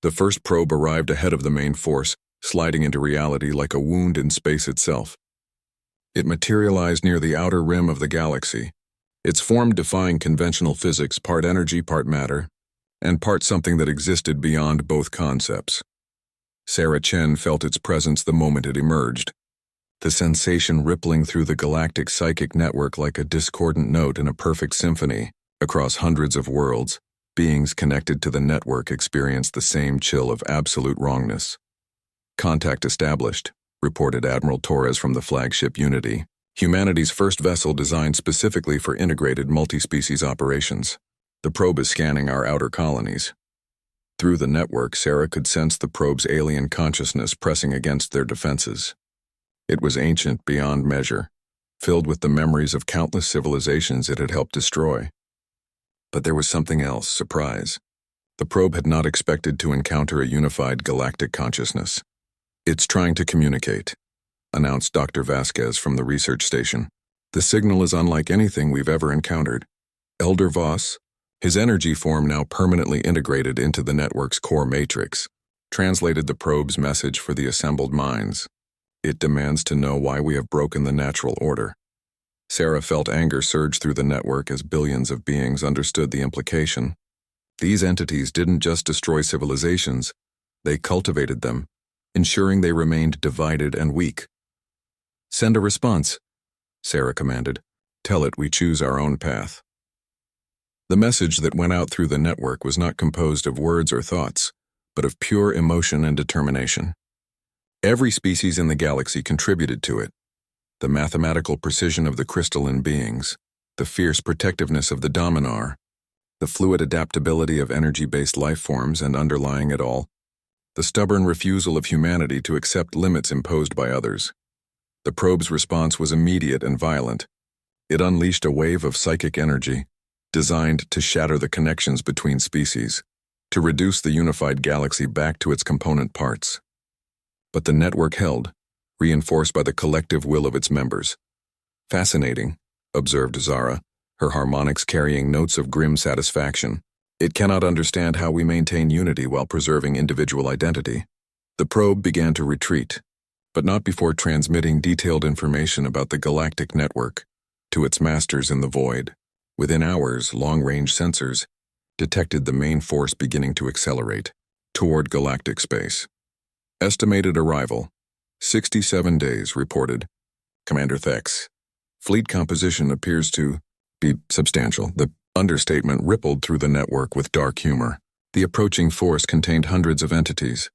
The first probe arrived ahead of the main force, sliding into reality like a wound in space itself. It materialized near the outer rim of the galaxy, its form defying conventional physics, part energy, part matter, and part something that existed beyond both concepts. Sarah Chen felt its presence the moment it emerged, the sensation rippling through the galactic psychic network like a discordant note in a perfect symphony. Across hundreds of worlds, beings connected to the network experienced the same chill of absolute wrongness. "Contact established," reported Admiral Torres from the flagship Unity, humanity's first vessel designed specifically for integrated multi-species operations. "The probe is scanning our outer colonies." Through the network, Sarah could sense the probe's alien consciousness pressing against their defenses. It was ancient beyond measure, filled with the memories of countless civilizations it had helped destroy. But there was something else: surprise. The probe had not expected to encounter a unified galactic consciousness. "It's trying to communicate," announced Dr. Vasquez from the research station. "The signal is unlike anything we've ever encountered." Elder Voss, his energy form now permanently integrated into the network's core matrix, translated the probe's message for the assembled minds. "It demands to know why we have broken the natural order." Sarah felt anger surge through the network as billions of beings understood the implication. These entities didn't just destroy civilizations, they cultivated them, ensuring they remained divided and weak. "Send a response," Sarah commanded. "Tell it we choose our own path." The message that went out through the network was not composed of words or thoughts, but of pure emotion and determination. Every species in the galaxy contributed to it. The mathematical precision of the crystalline beings, the fierce protectiveness of the Dominar, the fluid adaptability of energy-based life forms, and underlying it all, the stubborn refusal of humanity to accept limits imposed by others. The probe's response was immediate and violent. It unleashed a wave of psychic energy, designed to shatter the connections between species, to reduce the unified galaxy back to its component parts. But the network held, reinforced by the collective will of its members. "Fascinating," observed Zara, her harmonics carrying notes of grim satisfaction. "It cannot understand how we maintain unity while preserving individual identity." The probe began to retreat, but not before transmitting detailed information about the galactic network to its masters in the void. Within hours, long-range sensors detected the main force beginning to accelerate toward galactic space. "Estimated arrival, 67 days, reported Commander Thex. "Fleet composition appears to be substantial." The understatement rippled through the network with dark humor. The approaching force contained hundreds of entities,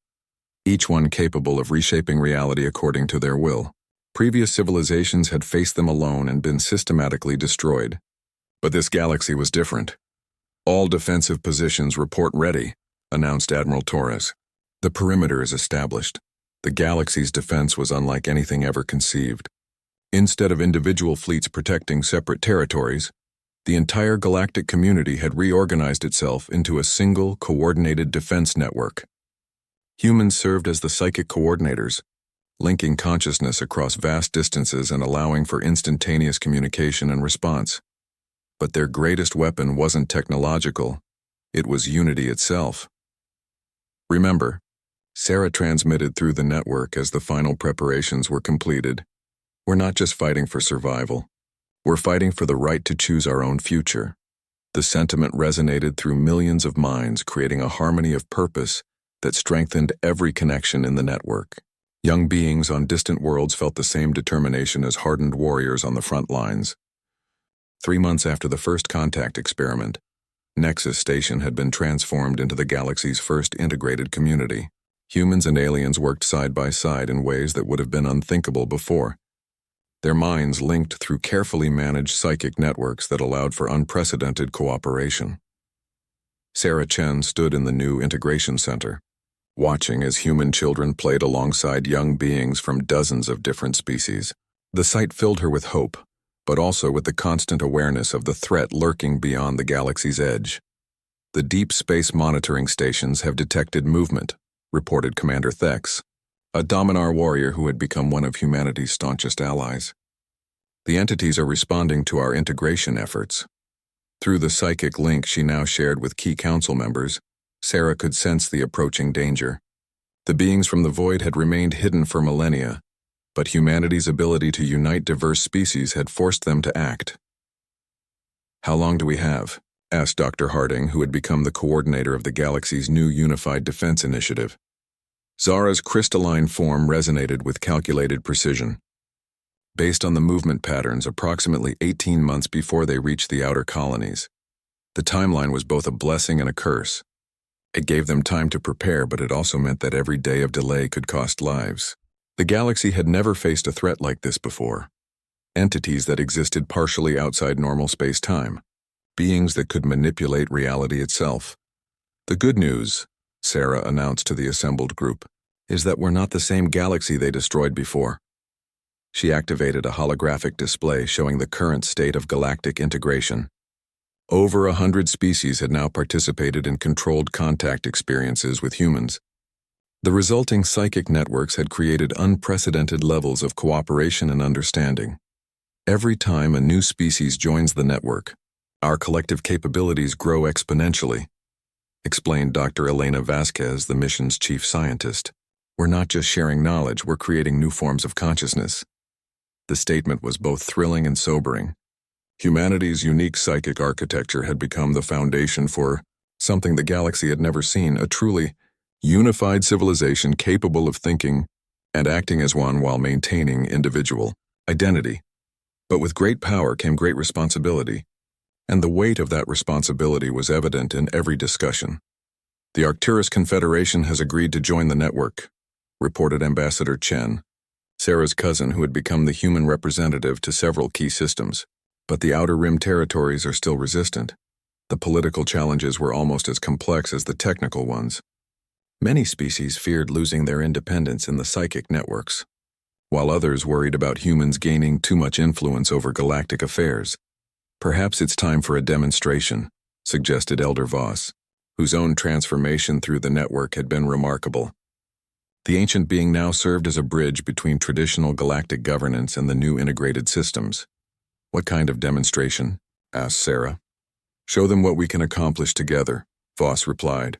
each one capable of reshaping reality according to their will. Previous civilizations had faced them alone and been systematically destroyed. But this galaxy was different. "All defensive positions report ready," announced Admiral Torres. "The perimeter is established." The galaxy's defense was unlike anything ever conceived. Instead of individual fleets protecting separate territories, the entire galactic community had reorganized itself into a single, coordinated defense network. Humans served as the psychic coordinators, linking consciousness across vast distances and allowing for instantaneous communication and response. But their greatest weapon wasn't technological, it was unity itself. "Remember," Sarah transmitted through the network as the final preparations were completed, "we're not just fighting for survival. We're fighting for the right to choose our own future." The sentiment resonated through millions of minds, creating a harmony of purpose that strengthened every connection in the network. Young beings on distant worlds felt the same determination as hardened warriors on the front lines. 3 months after the first contact experiment, Nexus Station had been transformed into the galaxy's first integrated community. Humans and aliens worked side by side in ways that would have been unthinkable before. Their minds linked through carefully managed psychic networks that allowed for unprecedented cooperation. Sarah Chen stood in the new integration center, watching as human children played alongside young beings from dozens of different species. The sight filled her with hope, but also with the constant awareness of the threat lurking beyond the galaxy's edge. "The deep space monitoring stations have detected movement," reported Commander Thex, a Dominar warrior who had become one of humanity's staunchest allies. "The entities are responding to our integration efforts." Through the psychic link she now shared with key council members, Sarah could sense the approaching danger. The beings from the void had remained hidden for millennia, but humanity's ability to unite diverse species had forced them to act. "How long do we have?" asked Dr. Harding, who had become the coordinator of the galaxy's new Unified Defense Initiative. Zara's crystalline form resonated with calculated precision. Based on the movement patterns, approximately 18 months before they reached the outer colonies. The timeline was both a blessing and a curse. It gave them time to prepare, but it also meant that every day of delay could cost lives. The galaxy had never faced a threat like this before. Entities that existed partially outside normal space-time. Beings that could manipulate reality itself. "The good news," Sarah announced to the assembled group, "is that we're not the same galaxy they destroyed before." She activated a holographic display showing the current state of galactic integration. Over 100 species had now participated in controlled contact experiences with humans. The resulting psychic networks had created unprecedented levels of cooperation and understanding. Every time a new species joins the network, our collective capabilities grow exponentially, explained Dr. Elena Vasquez, the mission's chief scientist. "We're not just sharing knowledge, we're creating new forms of consciousness." The statement was both thrilling and sobering. Humanity's unique psychic architecture had become the foundation for something the galaxy had never seen, a truly unified civilization capable of thinking and acting as one while maintaining individual identity. But with great power came great responsibility, and the weight of that responsibility was evident in every discussion. "The Arcturus Confederation has agreed to join the network," reported Ambassador Chen, Sarah's cousin who had become the human representative to several key systems. "But the Outer Rim territories are still resistant. The political challenges were almost as complex as the technical ones. Many species feared losing their independence in the psychic networks, while others worried about humans gaining too much influence over galactic affairs. Perhaps it's time for a demonstration," suggested Elder Voss, whose own transformation through the network had been remarkable. The ancient being now served as a bridge between traditional galactic governance and the new integrated systems. "What kind of demonstration?" asked Sarah. "Show them what we can accomplish together," Voss replied.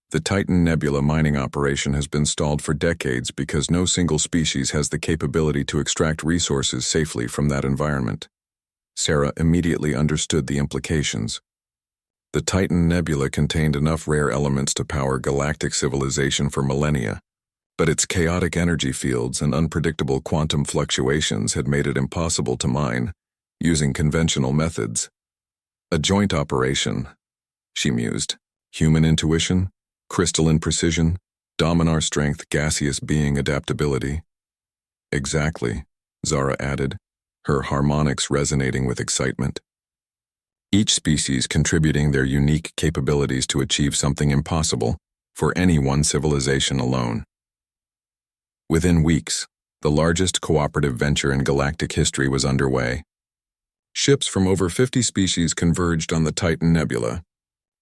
"The Titan Nebula mining operation has been stalled for decades because no single species has the capability to extract resources safely from that environment." Sarah immediately understood the implications. The Titan Nebula contained enough rare elements to power galactic civilization for millennia, but its chaotic energy fields and unpredictable quantum fluctuations had made it impossible to mine using conventional methods. "A joint operation," she mused. "Human intuition, crystalline precision, dominar strength, gaseous being adaptability." "Exactly," Zara added, her harmonics resonating with excitement. Each species contributing their unique capabilities to achieve something impossible for any one civilization alone. Within weeks, the largest cooperative venture in galactic history was underway. Ships from over 50 species converged on the Titan Nebula,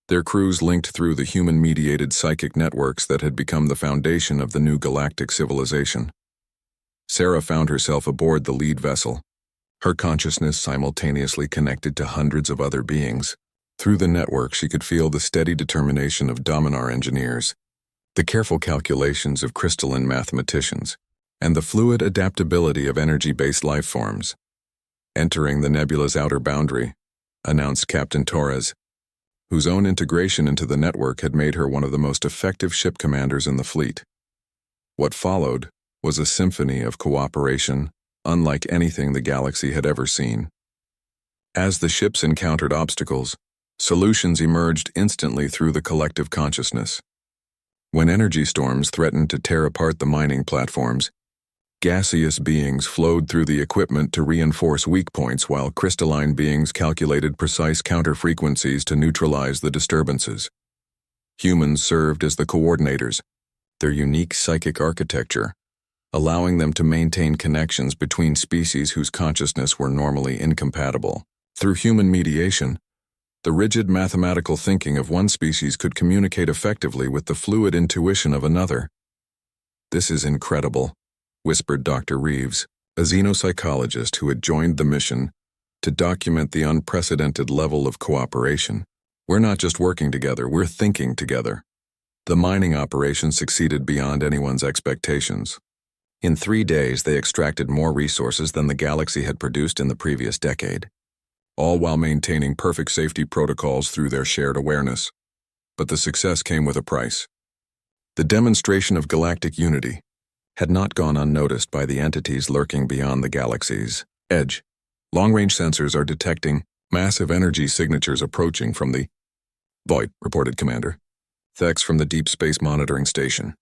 their crews linked through the human-mediated psychic networks that had become the foundation of the new galactic civilization. Sarah found herself aboard the lead vessel, her consciousness simultaneously connected to hundreds of other beings. Through the network, she could feel the steady determination of Dominar engineers, the careful calculations of crystalline mathematicians, and the fluid adaptability of energy-based life forms. "Entering the nebula's outer boundary," announced Captain Torres, whose own integration into the network had made her one of the most effective ship commanders in the fleet. What followed was a symphony of cooperation, unlike anything the galaxy had ever seen. As the ships encountered obstacles, solutions emerged instantly through the collective consciousness. When energy storms threatened to tear apart the mining platforms, gaseous beings flowed through the equipment to reinforce weak points while crystalline beings calculated precise counter-frequencies to neutralize the disturbances. Humans served as the coordinators, their unique psychic architecture, allowing them to maintain connections between species whose consciousness were normally incompatible. Through human mediation, the rigid mathematical thinking of one species could communicate effectively with the fluid intuition of another. "This is incredible," whispered Dr. Reeves, a xenopsychologist who had joined the mission to document the unprecedented level of cooperation. "We're not just working together, we're thinking together." The mining operation succeeded beyond anyone's expectations. In 3 days, they extracted more resources than the galaxy had produced in the previous decade, all while maintaining perfect safety protocols through their shared awareness. But the success came with a price. The demonstration of galactic unity had not gone unnoticed by the entities lurking beyond the galaxy's edge. Long-range sensors are detecting massive energy signatures approaching from the void, reported Commander Thex from the Deep Space Monitoring Station.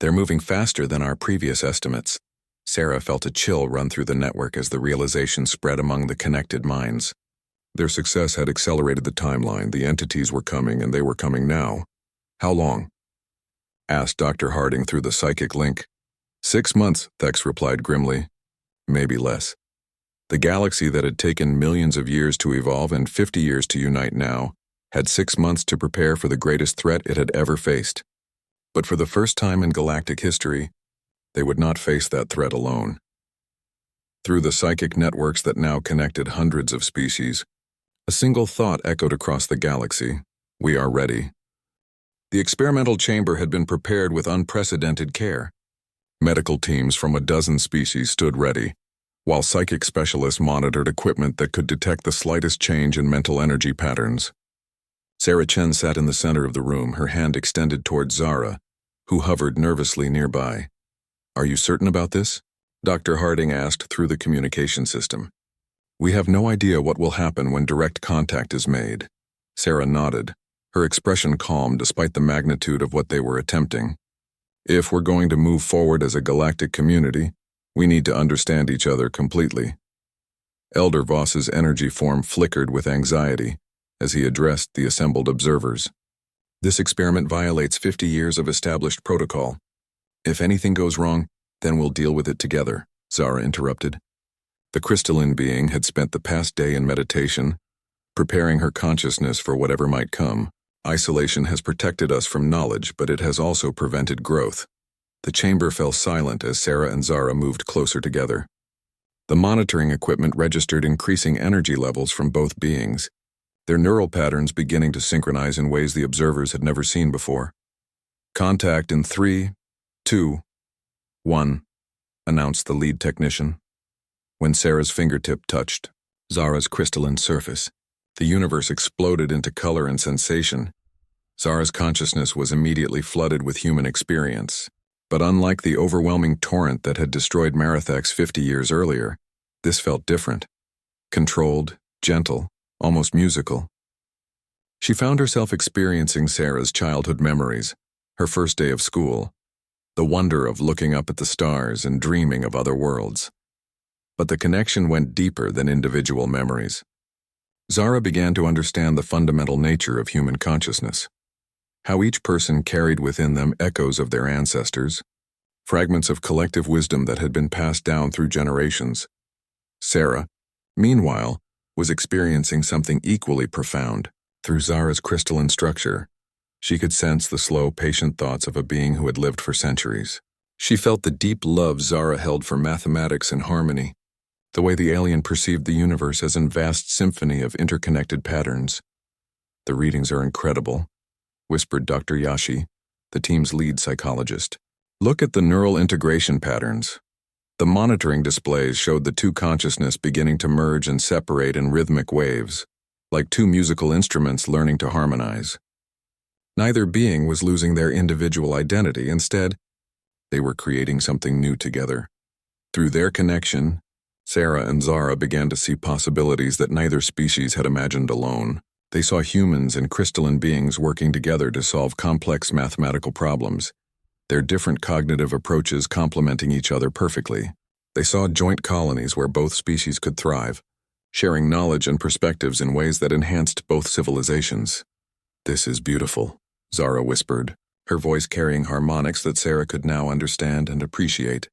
They're moving faster than our previous estimates. Sarah felt a chill run through the network as the realization spread among the connected minds. Their success had accelerated the timeline. The entities were coming, and they were coming now. How long? Asked Dr. Harding through the psychic link. 6 months, Thex replied grimly. Maybe less. The galaxy that had taken millions of years to evolve and 50 years to unite now had 6 months to prepare for the greatest threat it had ever faced. But for the first time in galactic history, they would not face that threat alone. Through the psychic networks that now connected hundreds of species, a single thought echoed across the galaxy. We are ready. The experimental chamber had been prepared with unprecedented care. Medical teams from a dozen species stood ready, while psychic specialists monitored equipment that could detect the slightest change in mental energy patterns. Sarah Chen sat in the center of the room, her hand extended towards Zara, who hovered nervously nearby. Are you certain about this? Dr. Harding asked through the communication system. We have no idea what will happen when direct contact is made. Sarah nodded, her expression calm despite the magnitude of what they were attempting. If we're going to move forward as a galactic community, we need to understand each other completely. Elder Voss's energy form flickered with anxiety as he addressed the assembled observers. This experiment violates 50 years of established protocol. If anything goes wrong, then we'll deal with it together, Zara interrupted. The crystalline being had spent the past day in meditation, preparing her consciousness for whatever might come. Isolation has protected us from knowledge, but it has also prevented growth. The chamber fell silent as Sarah and Zara moved closer together. The monitoring equipment registered increasing energy levels from both beings, their neural patterns beginning to synchronize in ways the observers had never seen before. Contact in 3, 2, 1, announced the lead technician. When Sarah's fingertip touched Zara's crystalline surface, the universe exploded into color and sensation. Zara's consciousness was immediately flooded with human experience. But unlike the overwhelming torrent that had destroyed Marathax 50 years earlier, this felt different. Controlled, gentle, almost musical. She found herself experiencing Sarah's childhood memories, her first day of school, the wonder of looking up at the stars and dreaming of other worlds. But the connection went deeper than individual memories. Zara began to understand the fundamental nature of human consciousness, how each person carried within them echoes of their ancestors, fragments of collective wisdom that had been passed down through generations. Sarah, meanwhile, was experiencing something equally profound. Through Zara's crystalline structure, she could sense the slow, patient thoughts of a being who had lived for centuries. She felt the deep love Zara held for mathematics and harmony, the way the alien perceived the universe as a vast symphony of interconnected patterns. The readings are incredible, whispered Dr. Yashi, the team's lead psychologist. Look at the neural integration patterns. The monitoring displays showed the two consciousness beginning to merge and separate in rhythmic waves, like two musical instruments learning to harmonize. Neither being was losing their individual identity. Instead, they were creating something new together. Through their connection, Sarah and Zara began to see possibilities that neither species had imagined alone. They saw humans and crystalline beings working together to solve complex mathematical problems, their different cognitive approaches complementing each other perfectly. They saw joint colonies where both species could thrive, sharing knowledge and perspectives in ways that enhanced both civilizations. This is beautiful, Zara whispered, her voice carrying harmonics that Sarah could now understand and appreciate.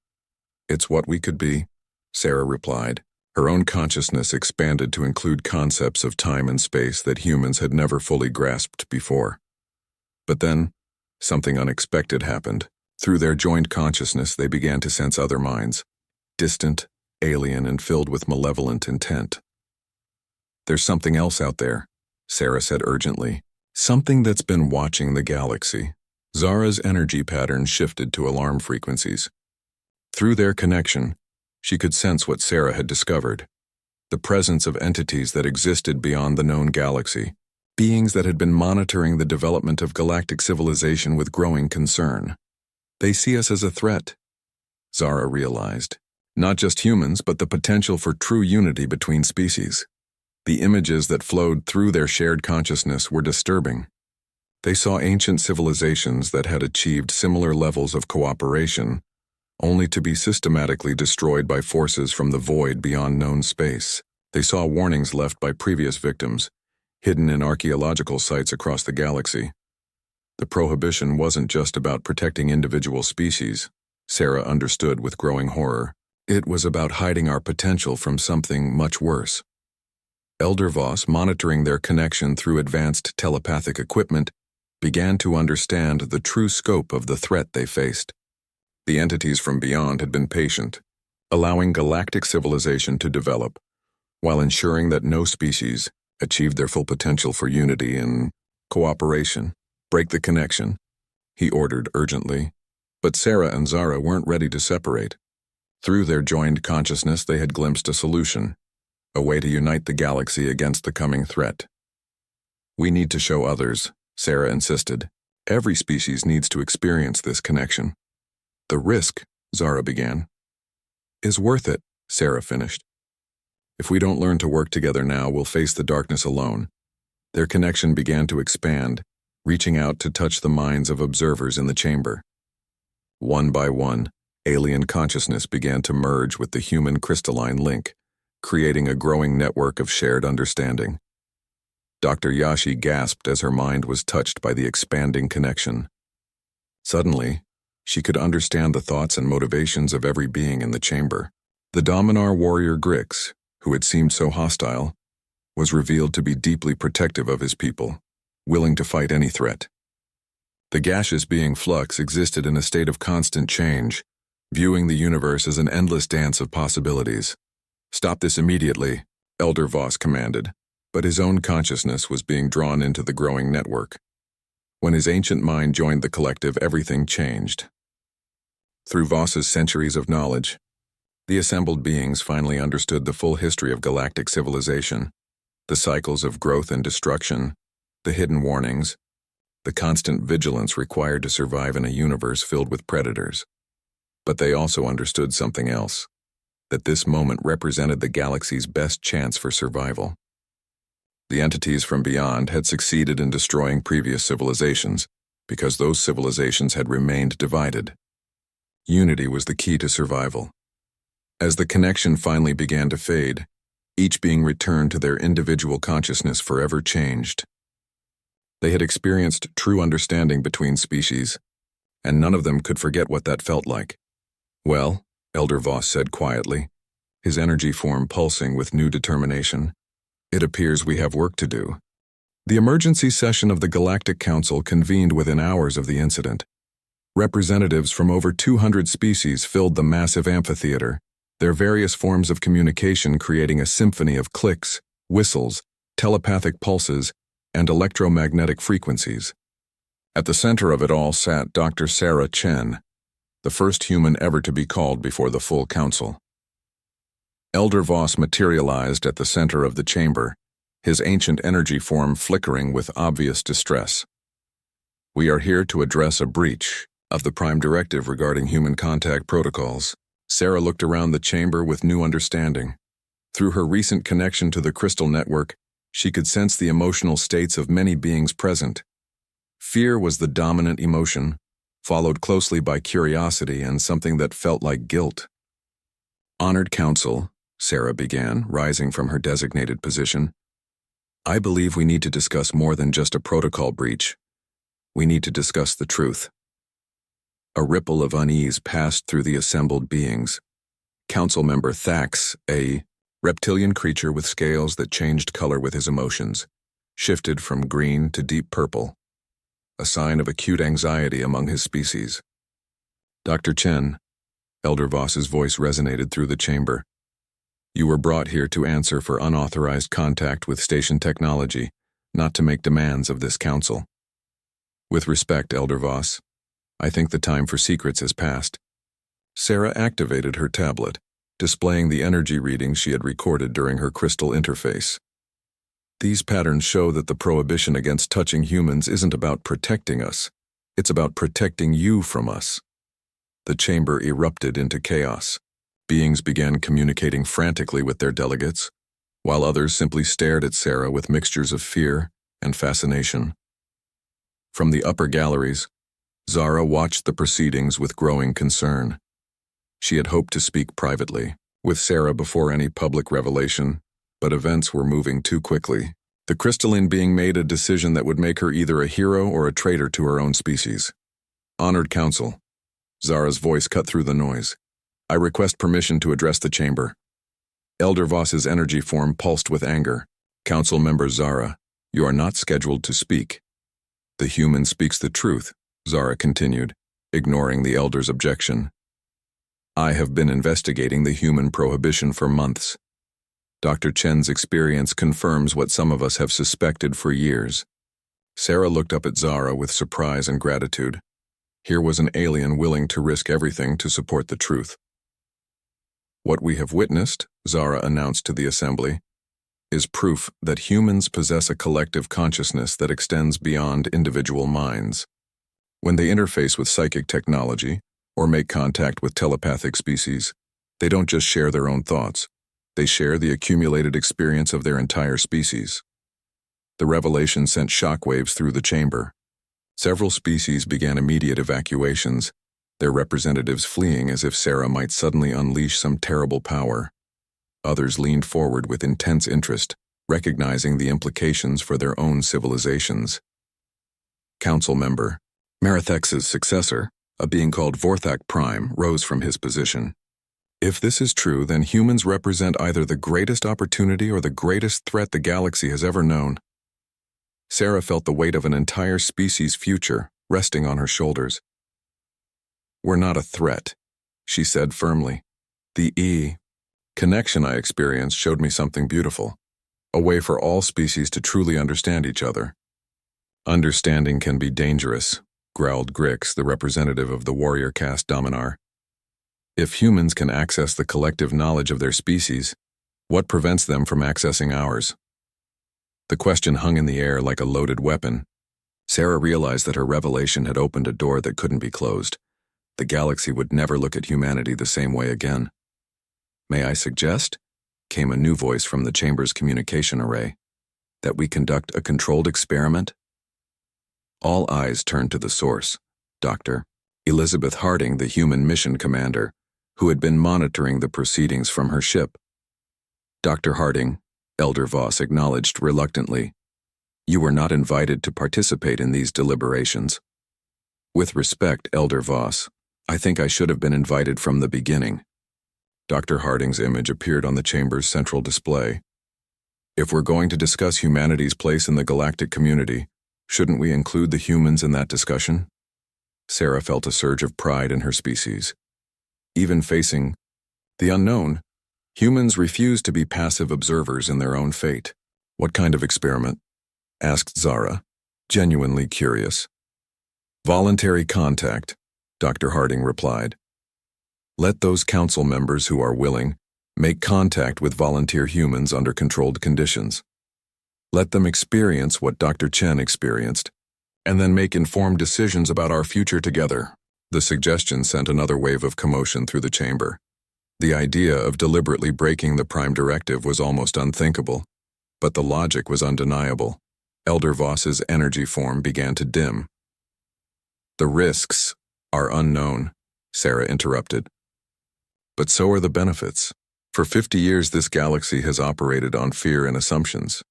It's what we could be, Sarah replied. Her own consciousness expanded to include concepts of time and space that humans had never fully grasped before. But then, something unexpected happened. Through their joined consciousness, they began to sense other minds, distant, alien, and filled with malevolent intent. There's something else out there, Sarah said urgently. Something that's been watching the galaxy. Zara's energy pattern shifted to alarm frequencies. Through their connection, she could sense what Sarah had discovered: the presence of entities that existed beyond the known galaxy, beings that had been monitoring the development of galactic civilization with growing concern. They see us as a threat, Zara realized. Not just humans, but the potential for true unity between species. The images that flowed through their shared consciousness were disturbing. They saw ancient civilizations that had achieved similar levels of cooperation, only to be systematically destroyed by forces from the void beyond known space. They saw warnings left by previous victims, hidden in archaeological sites across the galaxy. The prohibition wasn't just about protecting individual species, Sarah understood with growing horror. It was about hiding our potential from something much worse. Elder Voss, monitoring their connection through advanced telepathic equipment, began to understand the true scope of the threat they faced. The entities from beyond had been patient, allowing galactic civilization to develop, while ensuring that no species achieved their full potential for unity and cooperation. "Break the connection," he ordered urgently. But Sarah and Zara weren't ready to separate. Through their joined consciousness, they had glimpsed a solution, a way to unite the galaxy against the coming threat. "We need to show others," Sarah insisted. "Every species needs to experience this connection." "The risk," Zara began. "Is worth it," Sarah finished. "If we don't learn to work together now, we'll face the darkness alone." Their connection began to expand, reaching out to touch the minds of observers in the chamber. One by one, alien consciousness began to merge with the human crystalline link, creating a growing network of shared understanding. Dr. Yashi gasped as her mind was touched by the expanding connection. Suddenly, she could understand the thoughts and motivations of every being in the chamber. The Dominar warrior Grix, who had seemed so hostile, was revealed to be deeply protective of his people, willing to fight any threat. The gaseous being Flux existed in a state of constant change, viewing the universe as an endless dance of possibilities. "Stop this immediately," Elder Voss commanded, but his own consciousness was being drawn into the growing network. When his ancient mind joined the collective, everything changed. Through Voss's centuries of knowledge, the assembled beings finally understood the full history of galactic civilization, the cycles of growth and destruction, the hidden warnings, the constant vigilance required to survive in a universe filled with predators. But they also understood something else, that this moment represented the galaxy's best chance for survival. The entities from beyond had succeeded in destroying previous civilizations because those civilizations had remained divided. Unity was the key to survival. As the connection finally began to fade, each being returned to their individual consciousness forever changed. They had experienced true understanding between species, and none of them could forget what that felt like. "Well," Elder Voss said quietly, his energy form pulsing with new determination, "it appears we have work to do." The emergency session of the Galactic Council convened within hours of the incident. Representatives from over 200 species filled the massive amphitheater, their various forms of communication creating a symphony of clicks, whistles, telepathic pulses, and electromagnetic frequencies. At the center of it all sat Dr. Sarah Chen, the first human ever to be called before the full council. Elder Voss materialized at the center of the chamber, his ancient energy form flickering with obvious distress. "We are here to address a breach of the Prime Directive regarding human contact protocols." Sarah looked around the chamber with new understanding. Through her recent connection to the crystal network, she could sense the emotional states of many beings present. Fear was the dominant emotion, followed closely by curiosity and something that felt like guilt. "Honored Council," Sarah began, rising from her designated position, "I believe we need to discuss more than just a protocol breach. We need to discuss the truth." A ripple of unease passed through the assembled beings. Council member Thax, a reptilian creature with scales that changed color with his emotions, shifted from green to deep purple, a sign of acute anxiety among his species. "Dr. Chen," Elder Voss's voice resonated through the chamber, "you were brought here to answer for unauthorized contact with station technology, not to make demands of this council." "With respect, Elder Voss," I think the time for secrets has passed. Sarah activated her tablet, displaying the energy readings she had recorded during her crystal interface. These patterns show that the prohibition against touching humans isn't about protecting us. It's about protecting you from us. The chamber erupted into chaos. Beings began communicating frantically with their delegates, while others simply stared at Sarah with mixtures of fear and fascination. From the upper galleries, Zara watched the proceedings with growing concern. She had hoped to speak privately with Sarah before any public revelation, but events were moving too quickly. The crystalline being made a decision that would make her either a hero or a traitor to her own species. Honored Council. Zara's voice cut through the noise. I request permission to address the chamber. Elder Voss's energy form pulsed with anger. Council member Zara, you are not scheduled to speak. The human speaks the truth, Zara continued, ignoring the elder's objection. I have been investigating the human prohibition for months. Dr. Chen's experience confirms what some of us have suspected for years. Sarah looked up at Zara with surprise and gratitude. Here was an alien willing to risk everything to support the truth. What we have witnessed, Zara announced to the assembly, is proof that humans possess a collective consciousness that extends beyond individual minds. When they interface with psychic technology or make contact with telepathic species, they don't just share their own thoughts. They share the accumulated experience of their entire species. The revelation sent shockwaves through the chamber. Several species began immediate evacuations, their representatives fleeing as if Sarah might suddenly unleash some terrible power. Others leaned forward with intense interest, recognizing the implications for their own civilizations. Council member Marathex's successor, a being called Vorthak Prime, rose from his position. If this is true, then humans represent either the greatest opportunity or the greatest threat the galaxy has ever known. Sarah felt the weight of an entire species' future resting on her shoulders. We're not a threat, she said firmly. The connection I experienced showed me something beautiful, a way for all species to truly understand each other. Understanding can be dangerous, growled Grix, the representative of the warrior caste Dominar. If humans can access the collective knowledge of their species, what prevents them from accessing ours? The question hung in the air like a loaded weapon. Sarah realized that her revelation had opened a door that couldn't be closed. The galaxy would never look at humanity the same way again. May I suggest, came a new voice from the chamber's communication array, that we conduct a controlled experiment? All eyes turned to the source, Dr. Elizabeth Harding, the human mission commander, who had been monitoring the proceedings from her ship. Dr. Harding, Elder Voss acknowledged reluctantly, you were not invited to participate in these deliberations. With respect, Elder Voss, I think I should have been invited from the beginning. Dr. Harding's image appeared on the chamber's central display. If we're going to discuss humanity's place in the galactic community, shouldn't we include the humans in that discussion? Sarah felt a surge of pride in her species. Even facing the unknown, humans refuse to be passive observers in their own fate. What kind of experiment? Asked Zara, genuinely curious. Voluntary contact, Dr. Harding replied. Let those council members who are willing make contact with volunteer humans under controlled conditions. Let them experience what Dr. Chen experienced, and then make informed decisions about our future together. The suggestion sent another wave of commotion through the chamber. The idea of deliberately breaking the Prime Directive was almost unthinkable, but the logic was undeniable. Elder Voss's energy form began to dim. The risks are unknown, Sarah interrupted. But so are the benefits. For 50 years this galaxy has operated on fear and assumptions.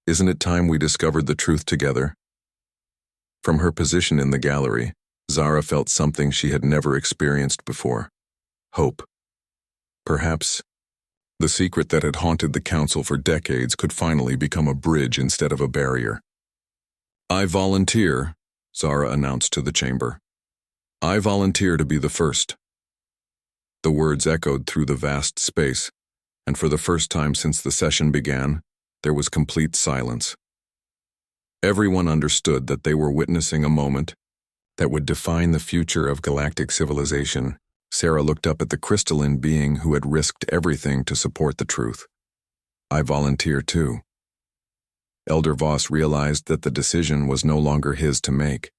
Isn't it time we discovered the truth together? From her position in the gallery, Zara felt something she had never experienced before. Hope. Perhaps the secret that had haunted the council for decades could finally become a bridge instead of a barrier. I volunteer, Zara announced to the chamber. I volunteer to be the first. The words echoed through the vast space, and for the first time since the session began, there was complete silence. Everyone understood that they were witnessing a moment that would define the future of galactic civilization, Sarah looked up at the crystalline being who had risked everything to support the truth. I volunteer too. Elder Voss realized that the decision was no longer his to make.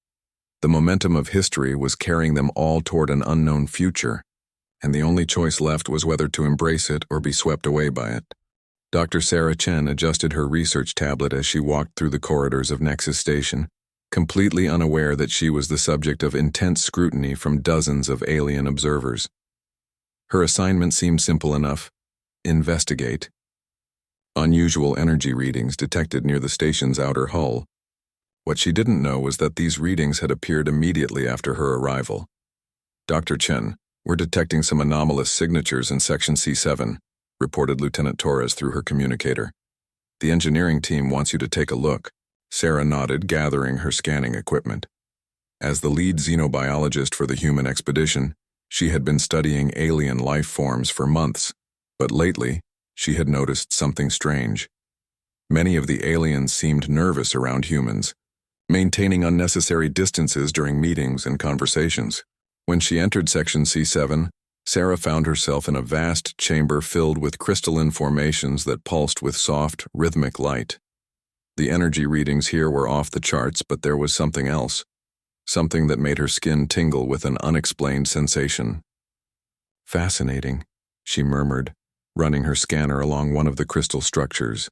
The momentum of history was carrying them all toward an unknown future, and the only choice left was whether to embrace it or be swept away by it. Dr. Sarah Chen adjusted her research tablet as she walked through the corridors of Nexus Station, completely unaware that she was the subject of intense scrutiny from dozens of alien observers. Her assignment seemed simple enough: investigate. Unusual energy readings detected near the station's outer hull. What she didn't know was that these readings had appeared immediately after her arrival. Dr. Chen, we're detecting some anomalous signatures in Section C7, reported Lieutenant Torres through her communicator. The engineering team wants you to take a look. Sarah nodded, gathering her scanning equipment. As the lead xenobiologist for the human expedition, she had been studying alien life forms for months, but lately, she had noticed something strange. Many of the aliens seemed nervous around humans, maintaining unnecessary distances during meetings and conversations. When she entered Section C7, Sarah found herself in a vast chamber filled with crystalline formations that pulsed with soft, rhythmic light. The energy readings here were off the charts, but there was something else, something that made her skin tingle with an unexplained sensation. Fascinating, she murmured, running her scanner along one of the crystal structures.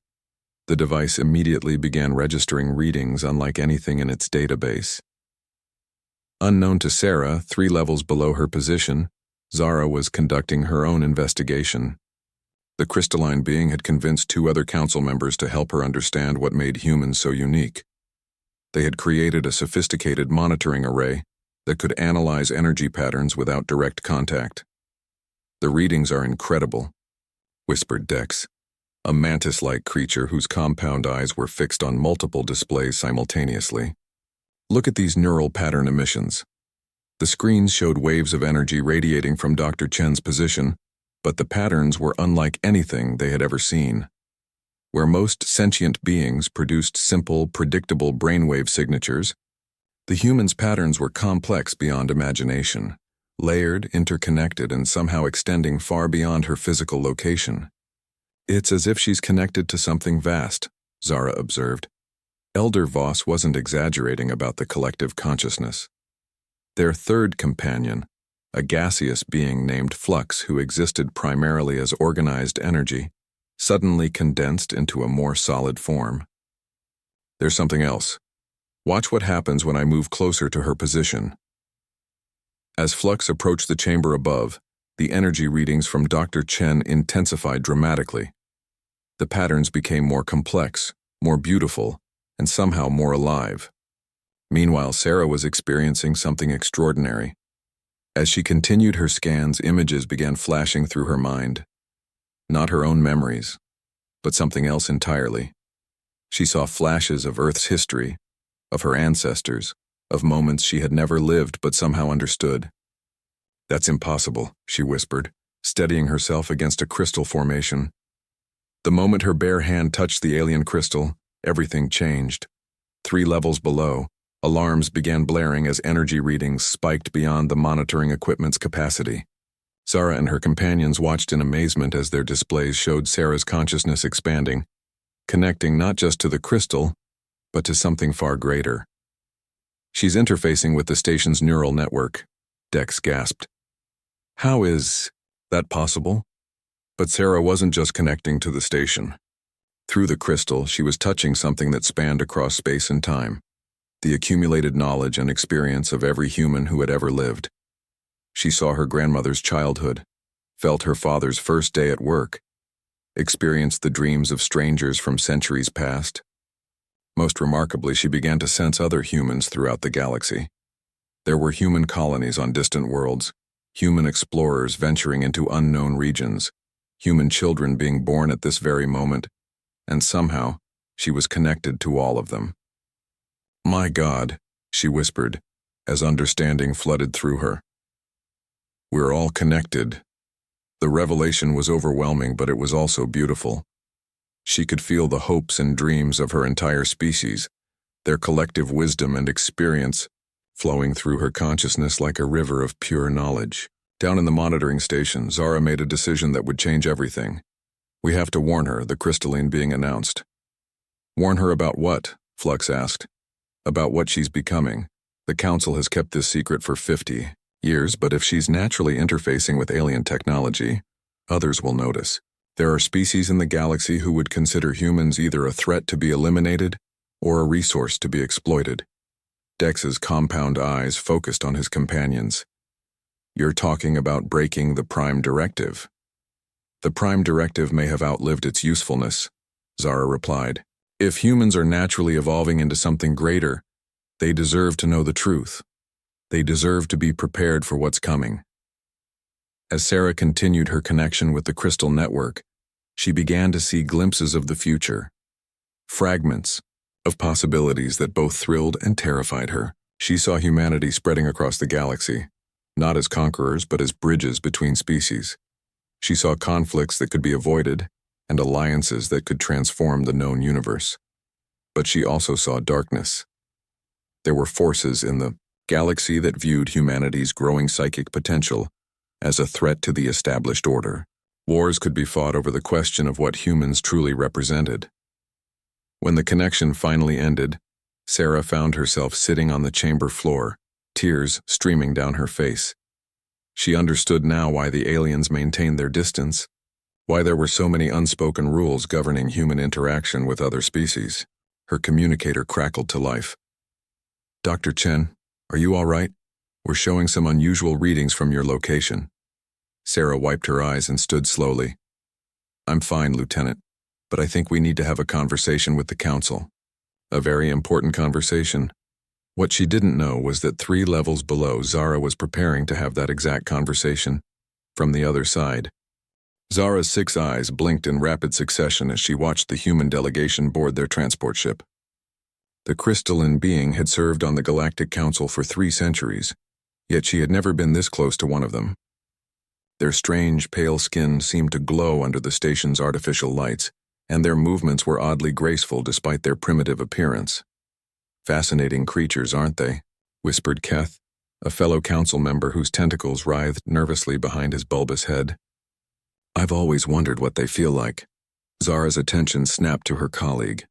The device immediately began registering readings unlike anything in its database. Unknown to Sarah, 3 levels below her position, Zara was conducting her own investigation. The crystalline being had convinced 2 other council members to help her understand what made humans so unique. They had created a sophisticated monitoring array that could analyze energy patterns without direct contact. "The readings are incredible," whispered Dex, a mantis-like creature whose compound eyes were fixed on multiple displays simultaneously. "Look at these neural pattern emissions." The screens showed waves of energy radiating from Dr. Chen's position, but the patterns were unlike anything they had ever seen. Where most sentient beings produced simple, predictable brainwave signatures, the human's patterns were complex beyond imagination, layered, interconnected, and somehow extending far beyond her physical location. "It's as if she's connected to something vast," Zara observed. Elder Voss wasn't exaggerating about the collective consciousness. Their third companion, a gaseous being named Flux who existed primarily as organized energy, suddenly condensed into a more solid form. "There's something else. Watch what happens when I move closer to her position." As Flux approached the chamber above, the energy readings from Dr. Chen intensified dramatically. The patterns became more complex, more beautiful, and somehow more alive. Meanwhile, Sarah was experiencing something extraordinary. As she continued her scans, images began flashing through her mind. Not her own memories, but something else entirely. She saw flashes of Earth's history, of her ancestors, of moments she had never lived but somehow understood. "That's impossible," she whispered, steadying herself against a crystal formation. The moment her bare hand touched the alien crystal, everything changed. 3 levels below, alarms began blaring as energy readings spiked beyond the monitoring equipment's capacity. Zara and her companions watched in amazement as their displays showed Sarah's consciousness expanding, connecting not just to the crystal, but to something far greater. "She's interfacing with the station's neural network," Dex gasped. "How is that possible?" But Sarah wasn't just connecting to the station. Through the crystal, she was touching something that spanned across space and time, the accumulated knowledge and experience of every human who had ever lived. She saw her grandmother's childhood, felt her father's first day at work, experienced the dreams of strangers from centuries past. Most remarkably, she began to sense other humans throughout the galaxy. There were human colonies on distant worlds, human explorers venturing into unknown regions, human children being born at this very moment, and somehow, she was connected to all of them. "My God," she whispered, as understanding flooded through her. "We're all connected." The revelation was overwhelming, but it was also beautiful. She could feel the hopes and dreams of her entire species, their collective wisdom and experience, flowing through her consciousness like a river of pure knowledge. Down in the monitoring station, Zara made a decision that would change everything. "We have to warn her," the crystalline being announced. "Warn her about what?" Flux asked. "About what she's becoming. The Council has kept this secret for 50 years, but if she's naturally interfacing with alien technology, others will notice. There are species in the galaxy who would consider humans either a threat to be eliminated or a resource to be exploited." Dex's compound eyes focused on his companions. "You're talking about breaking the Prime Directive." "The Prime Directive may have outlived its usefulness," Zara replied. "If humans are naturally evolving into something greater, they deserve to know the truth. They deserve to be prepared for what's coming." As Sarah continued her connection with the Crystal Network, she began to see glimpses of the future. Fragments of possibilities that both thrilled and terrified her. She saw humanity spreading across the galaxy, not as conquerors but as bridges between species. She saw conflicts that could be avoided and alliances that could transform the known universe. But she also saw darkness. There were forces in the galaxy that viewed humanity's growing psychic potential as a threat to the established order. Wars could be fought over the question of what humans truly represented. When the connection finally ended, Sarah found herself sitting on the chamber floor, tears streaming down her face. She understood now why the aliens maintained their distance, why there were so many unspoken rules governing human interaction with other species. Her communicator crackled to life. "Dr. Chen, are you all right? We're showing some unusual readings from your location." Sarah wiped her eyes and stood slowly. "I'm fine, Lieutenant, but I think we need to have a conversation with the Council. A very important conversation." What she didn't know was that 3 levels below, Zara was preparing to have that exact conversation. From the other side. Zara's 6 eyes blinked in rapid succession as she watched the human delegation board their transport ship. The crystalline being had served on the Galactic Council for 3 centuries, yet she had never been this close to one of them. Their strange, pale skin seemed to glow under the station's artificial lights, and their movements were oddly graceful despite their primitive appearance. "Fascinating creatures, aren't they?" whispered Keth, a fellow council member whose tentacles writhed nervously behind his bulbous head. "I've always wondered what they feel like." Zara's attention snapped to her colleague.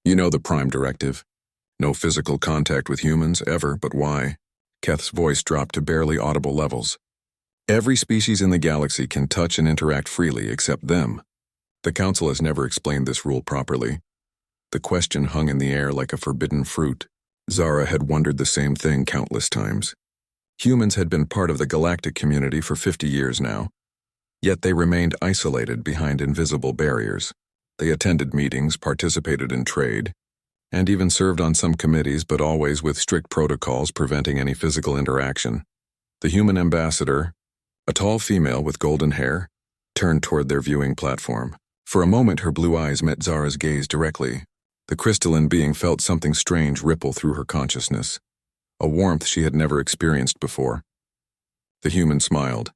"You know the Prime Directive. No physical contact with humans, ever, but why?" Keth's voice dropped to barely audible levels. "Every species in the galaxy can touch and interact freely except them. The Council has never explained this rule properly." The question hung in the air like a forbidden fruit. Zara had wondered the same thing countless times. Humans had been part of the galactic community for 50 years now, yet they remained isolated behind invisible barriers. They attended meetings, participated in trade, and even served on some committees, but always with strict protocols preventing any physical interaction. The human ambassador, a tall female with golden hair, turned toward their viewing platform. For a moment her blue eyes met Zara's gaze directly. The crystalline being felt something strange ripple through her consciousness, a warmth she had never experienced before. The human smiled,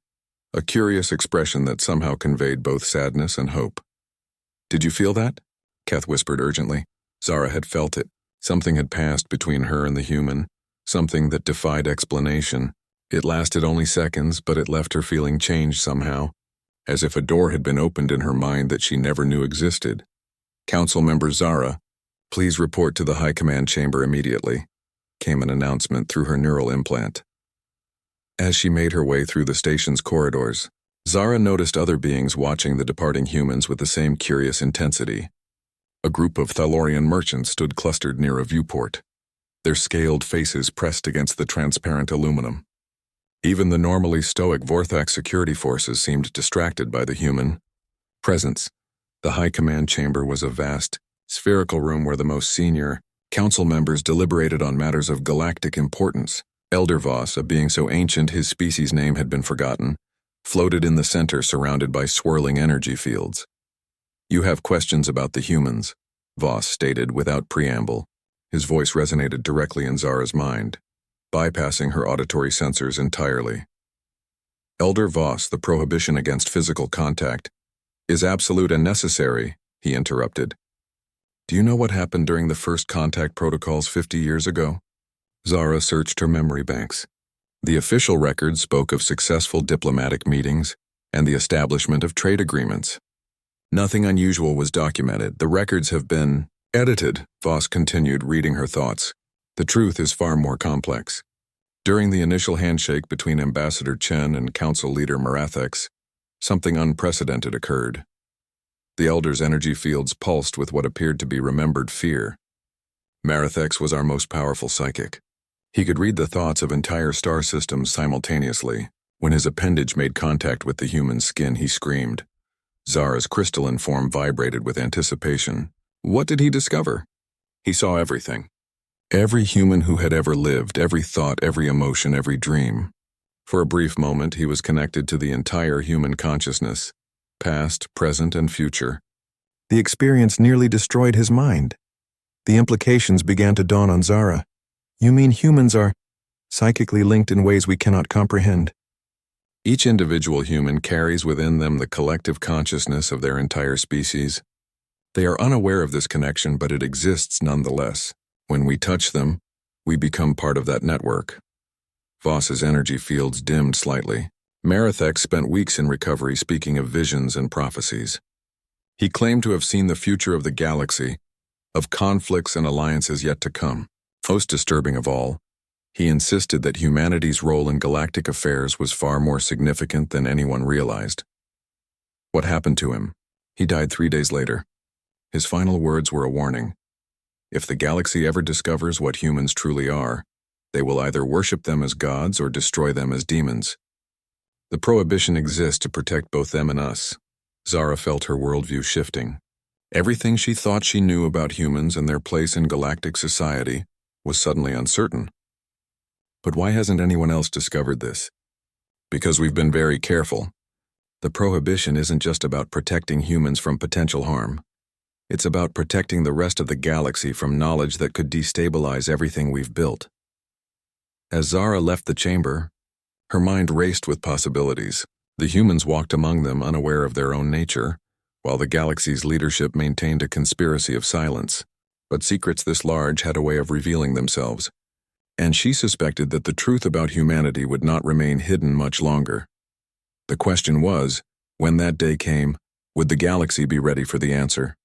a curious expression that somehow conveyed both sadness and hope. "Did you feel that?" Keth whispered urgently. Zara had felt it. Something had passed between her and the human, something that defied explanation. It lasted only seconds, but it left her feeling changed somehow, as if a door had been opened in her mind that she never knew existed. "Council Member Zara, please report to the High Command Chamber immediately," came an announcement through her neural implant. As she made her way through the station's corridors, Zara noticed other beings watching the departing humans with the same curious intensity. A group of Thalorian merchants stood clustered near a viewport, their scaled faces pressed against the transparent aluminum. Even the normally stoic Vorthax security forces seemed distracted by the human presence. The High Command Chamber was a vast, spherical room where the most senior council members deliberated on matters of galactic importance. Elder Voss, a being so ancient his species name had been forgotten, floated in the center surrounded by swirling energy fields. "You have questions about the humans," Voss stated without preamble. His voice resonated directly in Zara's mind, bypassing her auditory sensors entirely. "Elder Voss, the prohibition against physical contact is absolute and necessary," he interrupted. "Do you know what happened during the first contact protocols 50 years ago?" Zara searched her memory banks. The official records spoke of successful diplomatic meetings and the establishment of trade agreements. Nothing unusual was documented. The records have been edited, Voss continued, reading her thoughts. The truth is far more complex. During the initial handshake between Ambassador Chen and Council Leader Marathex, something unprecedented occurred. The Elder's energy fields pulsed with what appeared to be remembered fear. Marathex was our most powerful psychic. He could read the thoughts of entire star systems simultaneously. When his appendage made contact with the human skin, he screamed. Zara's crystalline form vibrated with anticipation. What did he discover? He saw everything. Every human who had ever lived, every thought, every emotion, every dream. For a brief moment, he was connected to the entire human consciousness, past, present, and future. The experience nearly destroyed his mind. The implications began to dawn on Zara. You mean humans are psychically linked in ways we cannot comprehend? Each individual human carries within them the collective consciousness of their entire species. They are unaware of this connection, but it exists nonetheless. When we touch them, we become part of that network. Voss's energy fields dimmed slightly. Marathex spent weeks in recovery speaking of visions and prophecies. He claimed to have seen the future of the galaxy, of conflicts and alliances yet to come. Most disturbing of all, he insisted that humanity's role in galactic affairs was far more significant than anyone realized. What happened to him? He died 3 days later. His final words were a warning. If the galaxy ever discovers what humans truly are, they will either worship them as gods or destroy them as demons. The prohibition exists to protect both them and us. Zara felt her worldview shifting. Everything she thought she knew about humans and their place in galactic society was suddenly uncertain. But why hasn't anyone else discovered this? Because we've been very careful. The prohibition isn't just about protecting humans from potential harm. It's about protecting the rest of the galaxy from knowledge that could destabilize everything we've built. As Zara left the chamber, her mind raced with possibilities. The humans walked among them unaware of their own nature, while the galaxy's leadership maintained a conspiracy of silence. But secrets this large had a way of revealing themselves, and she suspected that the truth about humanity would not remain hidden much longer. The question was, when that day came, would the galaxy be ready for the answer?